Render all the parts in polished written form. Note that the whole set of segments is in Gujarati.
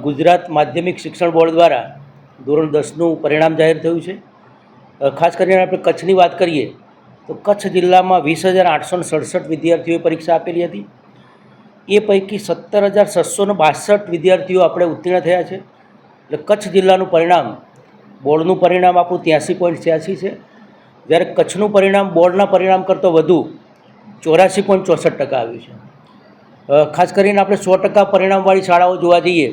ગુજરાત માધ્યમિક શિક્ષણ બોર્ડ દ્વારા ધોરણ 10નું પરિણામ જાહેર થયું છે। ખાસ કરીને આપણે કચ્છની વાત કરીએ તો કચ્છ જિલ્લામાં 20,867 વિદ્યાર્થીઓએ પરીક્ષા આપેલી હતી। એ પૈકી 17,662 વિદ્યાર્થીઓ આપણે ઉત્તીર્ણ થયા છે। એટલે કચ્છ જિલ્લાનું પરિણામ બોર્ડનું પરિણામ આપણું 83.86 છે, જ્યારે કચ્છનું પરિણામ બોર્ડના પરિણામ કરતાં વધુ 84.64% આવ્યું છે। ખાસ કરીને આપણે 100% પરિણામવાળી શાળાઓ જોવા જઈએ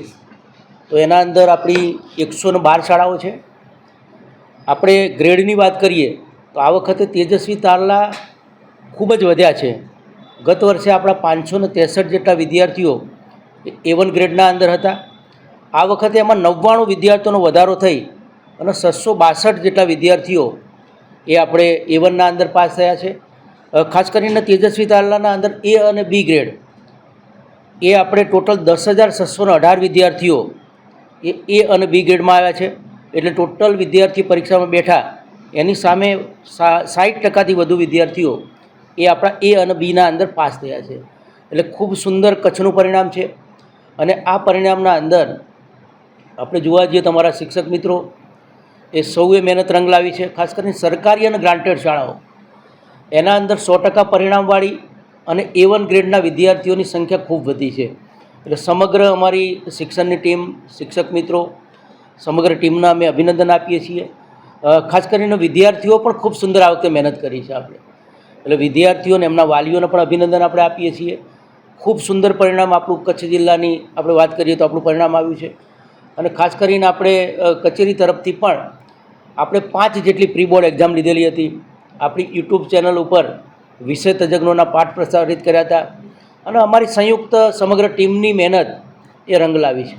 તો એના અંદર આપણી 112 શાળાઓ છે। આપણે ગ્રેડની વાત કરીએ તો આ વખતે તેજસ્વી તારલા ખૂબ જ વધ્યા છે। ગત વર્ષે આપણા 563 જેટલા વિદ્યાર્થીઓ A1 ગ્રેડના અંદર હતા। આ વખતે એમાં 99 વિદ્યાર્થીઓનો વધારો થઈ અને 662 જેટલા વિદ્યાર્થીઓ એ આપણે A1ના અંદર પાસ થયા છે। ખાસ કરીને તેજસ્વી તારલાના અંદર A અને B ગ્રેડ એ આપણે ટોટલ 10,618 વિદ્યાર્થીઓ એ અને બી ગ્રેડમાં આવ્યા છે। એટલે ટોટલ વિદ્યાર્થી પરીક્ષામાં બેઠા એની સામે 60%થી વધુ વિદ્યાર્થીઓ એ આપણા એ અને બીના અંદર પાસ થયા છે। એટલે ખૂબ સુંદર કચ્છનું પરિણામ છે। અને આ પરિણામના અંદર આપણે જોવા જઈએ તમારા શિક્ષક મિત્રો એ સૌએ મહેનત રંગ લાવી છે। ખાસ કરીને સરકારી અને ગ્રાન્ટેડ શાળાઓ એના અંદર 100% પરિણામવાળી અને A1 ગ્રેડના વિદ્યાર્થીઓની સંખ્યા ખૂબ વધી છે। એટલે સમગ્ર અમારી શિક્ષણની ટીમ, શિક્ષક મિત્રો, સમગ્ર ટીમના અમે અભિનંદન આપીએ છીએ। ખાસ કરીને વિદ્યાર્થીઓ પણ ખૂબ સુંદર આ વખતે મહેનત કરી છે આપણે, એટલે વિદ્યાર્થીઓને એમના વાલીઓને પણ અભિનંદન આપણે આપીએ છીએ। ખૂબ સુંદર પરિણામ આપણું કચ્છ જિલ્લાની આપણે વાત કરીએ તો આપણું પરિણામ આવ્યું છે। અને ખાસ કરીને આપણે કચેરી તરફથી પણ આપણે 5 જેટલી પ્રી બોર્ડ એક્ઝામ લીધેલી હતી। આપણી યુટ્યુબ ચેનલ ઉપર વિષય તજજ્ઞોના પાઠ પ્રસારિત કર્યા હતા અને અમારી સંયુક્ત સમગ્ર ટીમની મહેનત એ રંગ લાવી છે।